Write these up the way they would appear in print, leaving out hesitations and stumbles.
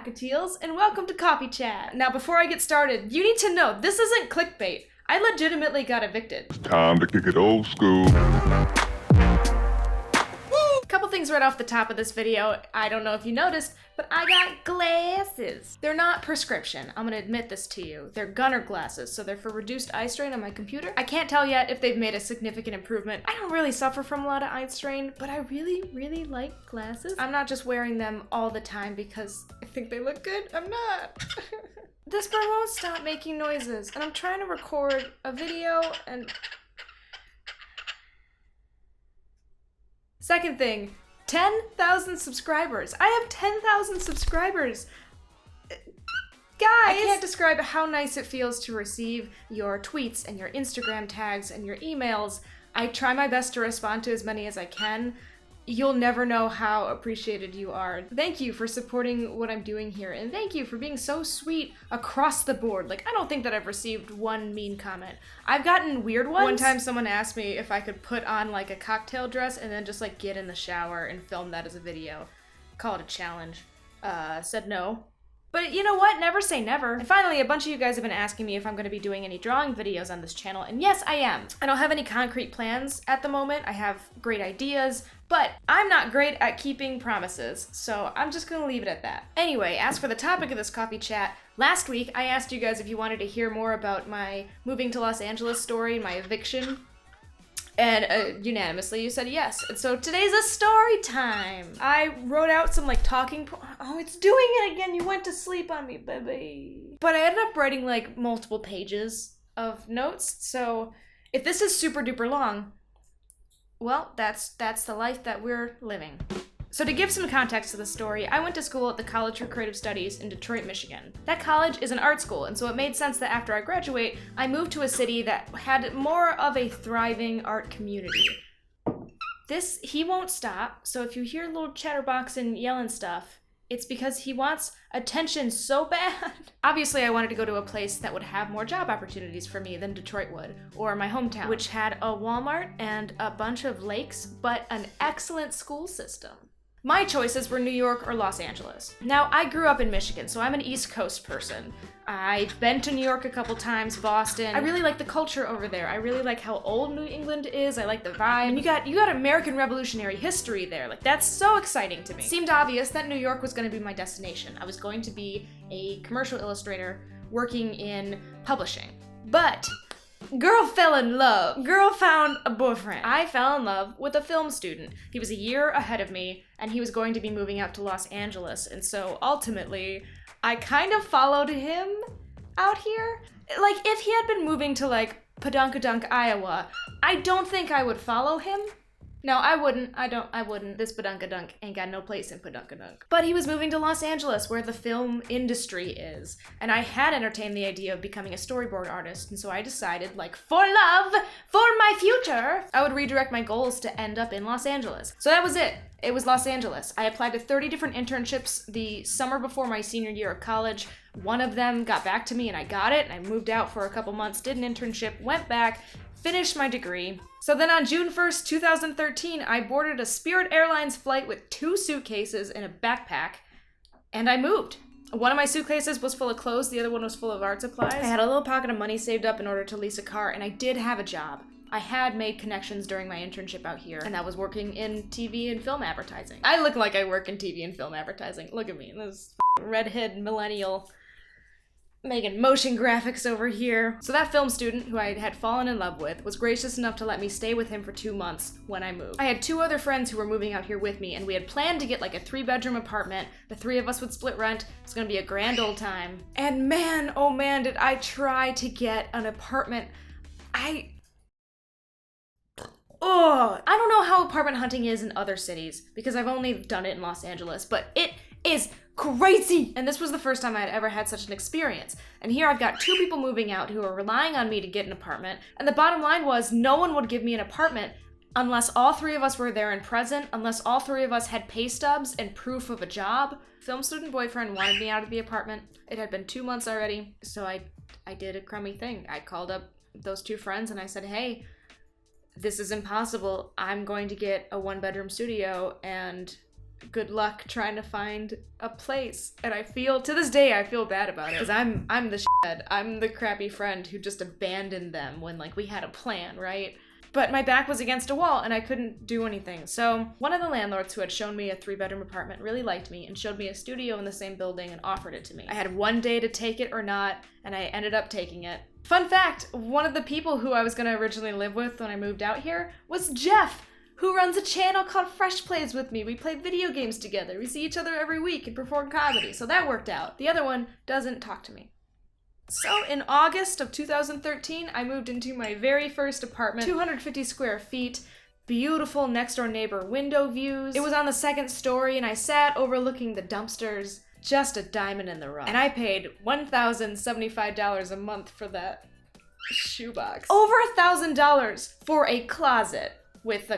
cockatiels, and welcome to Coffee Chat. Now, before I get started, you need to know this isn't clickbait. I legitimately got evicted. It's time to kick it old school. Couple things right off the top of this video. I don't know if you noticed, but I got glasses. They're not prescription. I'm gonna admit this to you. They're gunner glasses, so they're for reduced eye strain on my computer. I can't tell yet if they've made a significant improvement. I don't really suffer from a lot of eye strain, but I really like glasses. I'm not just wearing them all the time because I think they look good. I'm not. This bird won't stop making noises, and I'm trying to record a video and... Second thing, 10,000 subscribers. I have 10,000 subscribers. Guys! I can't describe how nice it feels to receive your tweets and your Instagram tags and your emails. I try my best to respond to as many as I can. You'll never know how appreciated you are. Thank you for supporting what I'm doing here, and thank you for being so sweet across the board. Like, I don't think that I've received one mean comment. I've gotten weird ones. One time someone asked me if I could put on like a cocktail dress and then just like get in the shower and film that as a video. Call it a challenge. Said no. But you know what? Never say never. And finally, a bunch of you guys have been asking me if I'm going to be doing any drawing videos on this channel, and yes, I am. I don't have any concrete plans at the moment. I have great ideas, but I'm not great at keeping promises, so I'm just going to leave it at that. Anyway, as for the topic of this coffee chat, last week I asked you guys if you wanted to hear more about my moving to Los Angeles story, my eviction. And unanimously you said yes. And so today's a story time. I wrote out some like talking oh, it's doing it again. You went to sleep on me, baby. But I ended up writing like multiple pages of notes. So if this is super duper long, well, that's the life that we're living. So to give some context to the story, I went to school at the College for Creative Studies in Detroit, Michigan. That college is an art school, and so it made sense that after I graduate, I moved to a city that had more of a thriving art community. He won't stop, so if you hear little chatterboxing yelling stuff, it's because he wants attention so bad. Obviously, I wanted to go to a place that would have more job opportunities for me than Detroit would, or my hometown, which had a Walmart and a bunch of lakes, but an excellent school system. My choices were New York or Los Angeles. Now, I grew up in Michigan, so I'm an East Coast person. I've been to New York a couple times, Boston. I really like the culture over there. I really like how old New England is. I like the vibe. And you got American Revolutionary history there. Like, that's so exciting to me. It seemed obvious that New York was gonna be my destination. I was going to be a commercial illustrator working in publishing. But girl fell in love. Girl found a boyfriend. I fell in love with a film student. He was a year ahead of me, and he was going to be moving out to Los Angeles, and so ultimately, I kind of followed him out here. Like, if he had been moving to, like, Pudunkadunk, Iowa, I don't think I would follow him. No, I wouldn't. I wouldn't. This Pudunkadunk ain't got no place in Pudunkadunk. But he was moving to Los Angeles, where the film industry is. And I had entertained the idea of becoming a storyboard artist, and so I decided, like, for love, for my future, I would redirect my goals to end up in Los Angeles. So that was it. It was Los Angeles. I applied to 30 different internships the summer before my senior year of college. One of them got back to me and I got it, and I moved out for a couple months, did an internship, went back, finished my degree. So then on June 1st, 2013, I boarded a Spirit Airlines flight with 2 suitcases and a backpack, and I moved. One of my suitcases was full of clothes, the other one was full of art supplies. I had a little pocket of money saved up in order to lease a car, and I did have a job. I had made connections during my internship out here, and that was working in TV and film advertising. I look like I work in TV and film advertising. Look at me, this redhead millennial making motion graphics over here. So that film student, who I had fallen in love with, was gracious enough to let me stay with him for 2 months when I moved. I had 2 other friends who were moving out here with me, and we had planned to get like a 3-bedroom apartment. The 3 of us would split rent. It's gonna be a grand old time. And man, oh man, did I try to get an apartment. I don't know how apartment hunting is in other cities, because I've only done it in Los Angeles, but it is crazy! And this was the first time I had ever had such an experience. And here I've got 2 people moving out who are relying on me to get an apartment, and the bottom line was no one would give me an apartment unless all 3 of us were there and present, unless all 3 of us had pay stubs and proof of a job. Film student boyfriend wanted me out of the apartment. It had been 2 months already, so I did a crummy thing. I called up those 2 friends and I said, hey, this is impossible. I'm going to get a 1-bedroom studio, and good luck trying to find a place. And to this day, I feel bad about it. Because I'm the shithead. I'm the crappy friend who just abandoned them when, like, we had a plan, right? But my back was against a wall and I couldn't do anything. So one of the landlords who had shown me a 3-bedroom apartment really liked me and showed me a studio in the same building and offered it to me. I had one day to take it or not, and I ended up taking it. Fun fact, one of the people who I was gonna originally live with when I moved out here was Jeff, who runs a channel called Fresh Plays with me. We play video games together. We see each other every week and perform comedy, so that worked out. The other one doesn't talk to me. So in August of 2013, I moved into my very first apartment, 250 square feet, beautiful next door neighbor window views. It was on the 2nd story and I sat overlooking the dumpsters, just a diamond in the rough. And I paid $1,075 a month for that shoebox. Over $1,000 for a closet with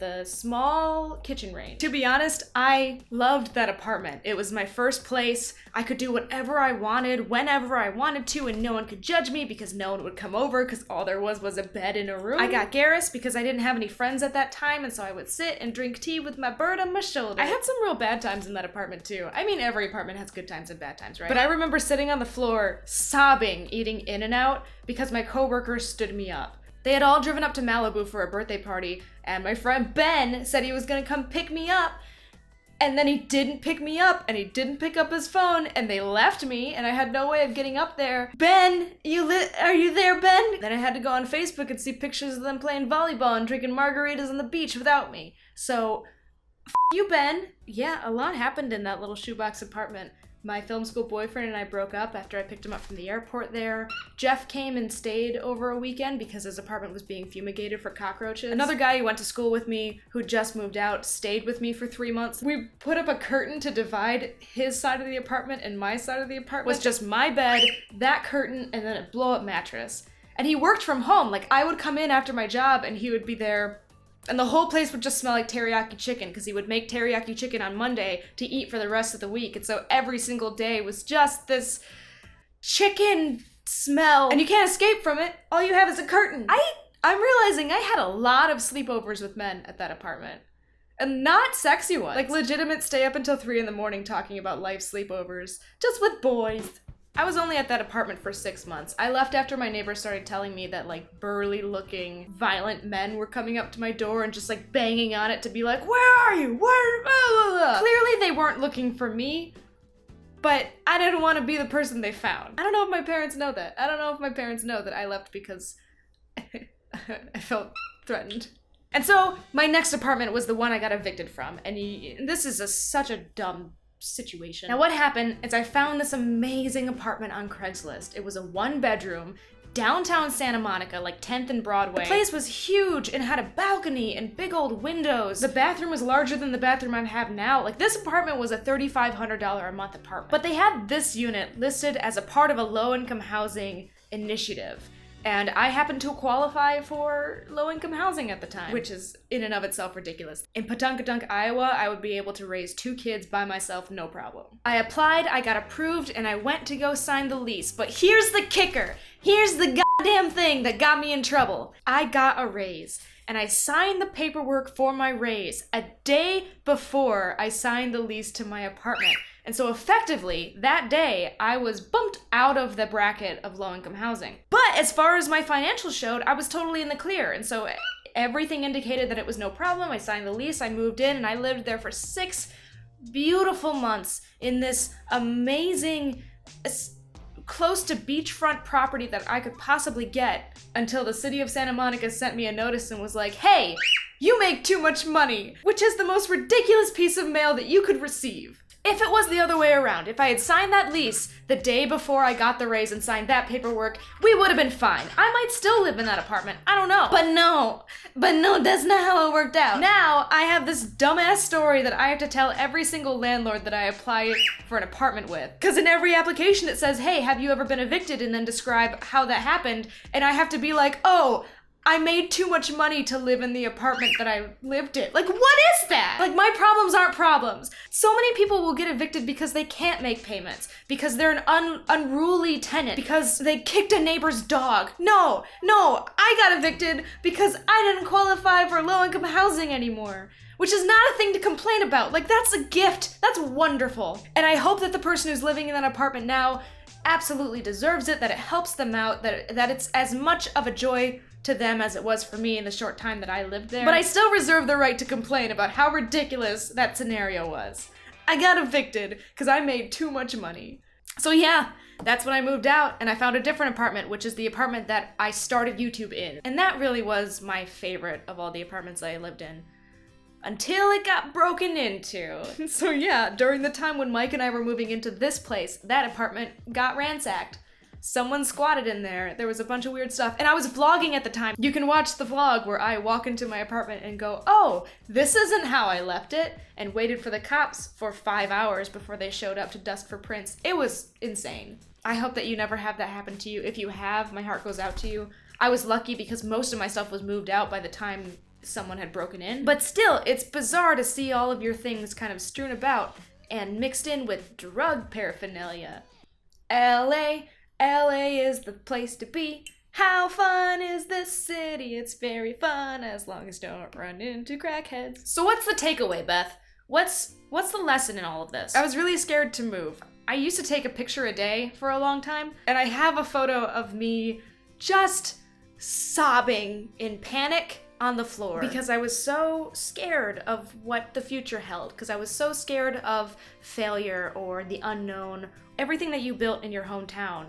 a small kitchen range. To be honest, I loved that apartment. It was my first place. I could do whatever I wanted, whenever I wanted to, and no one could judge me because no one would come over because all there was a bed in a room. I got Garrus because I didn't have any friends at that time, and so I would sit and drink tea with my bird on my shoulder. I had some real bad times in that apartment too. I mean, every apartment has good times and bad times, right? But I remember sitting on the floor, sobbing, eating In-N-Out because my coworkers stood me up. They had all driven up to Malibu for a birthday party, and my friend Ben said he was gonna come pick me up, and then he didn't pick me up, and he didn't pick up his phone, and they left me, and I had no way of getting up there. Ben, are you there, Ben? Then I had to go on Facebook and see pictures of them playing volleyball and drinking margaritas on the beach without me. So, you, Ben. Yeah, a lot happened in that little shoebox apartment. My film school boyfriend and I broke up after I picked him up from the airport there. Jeff came and stayed over a weekend because his apartment was being fumigated for cockroaches. Another guy who went to school with me, who just moved out, stayed with me for 3 months. We put up a curtain to divide his side of the apartment and my side of the apartment. It was just my bed, that curtain, and then a blow-up mattress. And he worked from home. Like, I would come in after my job and he would be there, and the whole place would just smell like teriyaki chicken because he would make teriyaki chicken on Monday to eat for the rest of the week. And so every single day was just this chicken smell. And you can't escape from it. All you have is a curtain. I'm realizing I had a lot of sleepovers with men at that apartment. And not sexy ones. Like legitimate stay up until 3 a.m. talking about life sleepovers. Just with boys. I was only at that apartment for 6 months. I left after my neighbors started telling me that like burly looking violent men were coming up to my door and just like banging on it to be like, where are you? Where? Blah, blah, blah. Clearly they weren't looking for me, but I didn't want to be the person they found. I don't know if my parents know that. I don't know if my parents know that I left because I felt threatened. And so my next apartment was the one I got evicted from. And this is such a dumb situation. Now what happened is I found this amazing apartment on Craigslist. It was a 1-bedroom, downtown Santa Monica, like 10th and Broadway. The place was huge and had a balcony and big old windows. The bathroom was larger than the bathroom I have now. Like this apartment was a $3,500 a month apartment. But they had this unit listed as a part of a low-income housing initiative. And I happened to qualify for low-income housing at the time, which is in and of itself ridiculous. In Pudunkadunk, Iowa, I would be able to raise 2 kids by myself, no problem. I applied, I got approved, and I went to go sign the lease. But here's the kicker. Here's the goddamn thing that got me in trouble. I got a raise, and I signed the paperwork for my raise a day before I signed the lease to my apartment. And so effectively, that day, I was bumped out of the bracket of low-income housing. But as far as my financials showed, I was totally in the clear. And so everything indicated that it was no problem. I signed the lease, I moved in, and I lived there for 6 beautiful months in this amazing, close to beachfront property that I could possibly get until the city of Santa Monica sent me a notice and was like, hey, you make too much money, which is the most ridiculous piece of mail that you could receive. If it was the other way around, if I had signed that lease the day before I got the raise and signed that paperwork, we would have been fine. I might still live in that apartment. I don't know. But no, that's not how it worked out. Now, I have this dumbass story that I have to tell every single landlord that I apply for an apartment with. Because in every application it says, hey, have you ever been evicted? And then describe how that happened. And I have to be like, oh, I made too much money to live in the apartment that I lived in. Like, what is that? Like, my problems aren't problems. So many people will get evicted because they can't make payments, because they're an unruly tenant, because they kicked a neighbor's dog. No, I got evicted because I didn't qualify for low-income housing anymore. which is not a thing to complain about. Like, that's a gift. That's wonderful. And I hope that the person who's living in that apartment now absolutely deserves it, that it helps them out, that it's as much of a joy to them as it was for me in the short time that I lived there. But I still reserve the right to complain about how ridiculous that scenario was. I got evicted because I made too much money. So yeah, that's when I moved out and I found a different apartment, which is the apartment that I started YouTube in. And that really was my favorite of all the apartments I lived in. Until it got broken into. So yeah, during the time when Mike and I were moving into this place, that apartment got ransacked. Someone squatted in there. There was a bunch of weird stuff. And I was vlogging at the time. You can watch the vlog where I walk into my apartment and go, oh, this isn't how I left it, and waited for the cops for 5 hours before they showed up to dusk for prints. It was insane. I hope that you never have that happen to you. If you have, my heart goes out to you. I was lucky because most of my stuff was moved out by the time someone had broken in. But still, it's bizarre to see all of your things kind of strewn about and mixed in with drug paraphernalia. LA is the place to be. How fun is this city? It's very fun as long as you don't run into crackheads. So what's the takeaway, Beth? What's the lesson in all of this? I was really scared to move. I used to take a picture a day for a long time, and I have a photo of me just sobbing in panic on the floor because I was so scared of what the future held, because I was so scared of failure or the unknown. Everything that you built in your hometown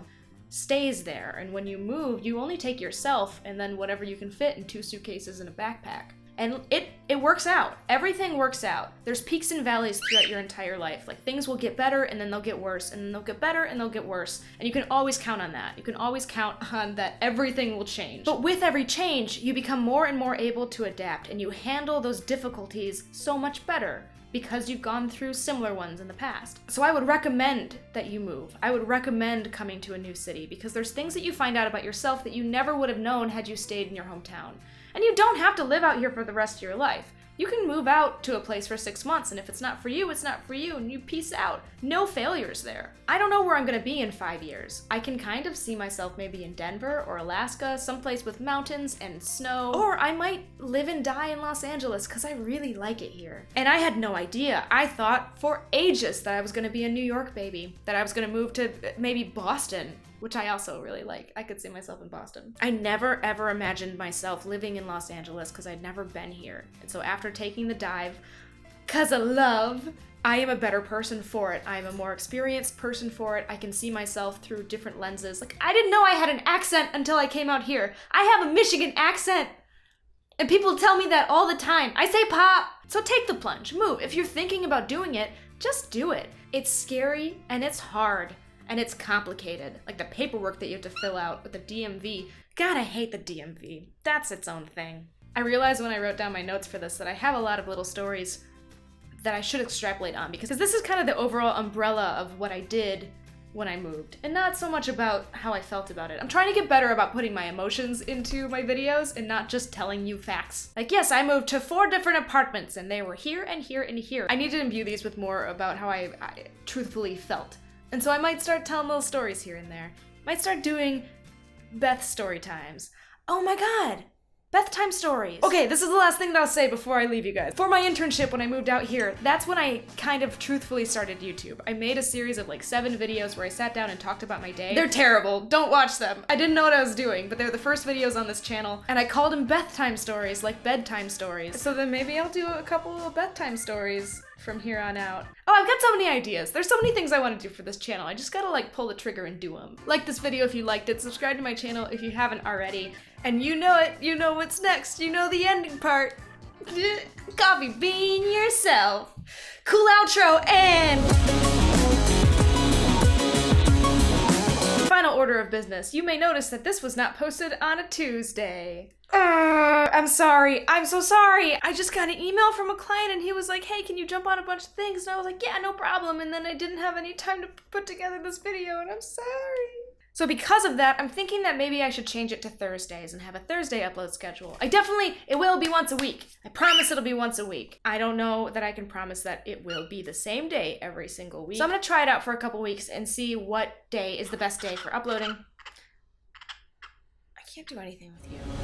stays there, and when you move, you only take yourself and then whatever you can fit in 2 suitcases and a backpack. And it works out. Everything works out. There's peaks and valleys throughout your entire life. Like, things will get better and then they'll get worse, and then they'll get better and they'll get worse. And you can always count on that. You can always count on that everything will change. But with every change, you become more and more able to adapt, and you handle those difficulties so much better because you've gone through similar ones in the past. So I would recommend that you move. I would recommend coming to a new city because there's things that you find out about yourself that you never would have known had you stayed in your hometown. And you don't have to live out here for the rest of your life. You can move out to a place for 6 months, and if it's not for you, it's not for you, and you peace out. No failures there. I don't know where I'm gonna be in 5 years. I can kind of see myself maybe in Denver or Alaska, someplace with mountains and snow. Or I might live and die in Los Angeles, because I really like it here. And I had no idea. I thought for ages that I was gonna be a New York baby, that I was gonna move to maybe Boston, which I also really like. I could see myself in Boston. I never ever imagined myself living in Los Angeles because I'd never been here. And so after taking the dive, cause of love, I am a better person for it. I am a more experienced person for it. I can see myself through different lenses. Like, I didn't know I had an accent until I came out here. I have a Michigan accent. And people tell me that all the time. I say pop. So take the plunge, move. If you're thinking about doing it, just do it. It's scary and it's hard. And it's complicated, like the paperwork that you have to fill out with the DMV. God, I hate the DMV. That's its own thing. I realized when I wrote down my notes for this that I have a lot of little stories that I should extrapolate on, because this is kind of the overall umbrella of what I did when I moved, and not so much about how I felt about it. I'm trying to get better about putting my emotions into my videos and not just telling you facts. Like, yes, I moved to 4 different apartments and they were here and here and here. I need to imbue these with more about how I truthfully felt. And so I might start telling little stories here and there. Might start doing Beth story times. Oh my god! Beth time stories. Okay, this is the last thing that I'll say before I leave you guys. For my internship when I moved out here, that's when I kind of truthfully started YouTube. I made a series of like 7 videos where I sat down and talked about my day. They're terrible, don't watch them. I didn't know what I was doing, but they're the first videos on this channel, and I called them Beth time stories, like bedtime stories. So then maybe I'll do a couple of Beth time stories from here on out. Oh, I've got so many ideas. There's so many things I want to do for this channel. I just gotta like pull the trigger and do them. Like this video if you liked it, subscribe to my channel if you haven't already. And you know it, you know what's next, you know the ending part. Coffee bean yourself. Cool outro and... Final order of business. You may notice that this was not posted on a Tuesday. I'm sorry. I'm so sorry. I just got an email from a client and he was like, hey, can you jump on a bunch of things? And I was like, yeah, no problem. And then I didn't have any time to put together this video and I'm sorry. So because of that, I'm thinking that maybe I should change it to Thursdays and have a Thursday upload schedule. It will be once a week. I promise it'll be once a week. I don't know that I can promise that it will be the same day every single week. So I'm gonna try it out for a couple weeks and see what day is the best day for uploading. I can't do anything with you.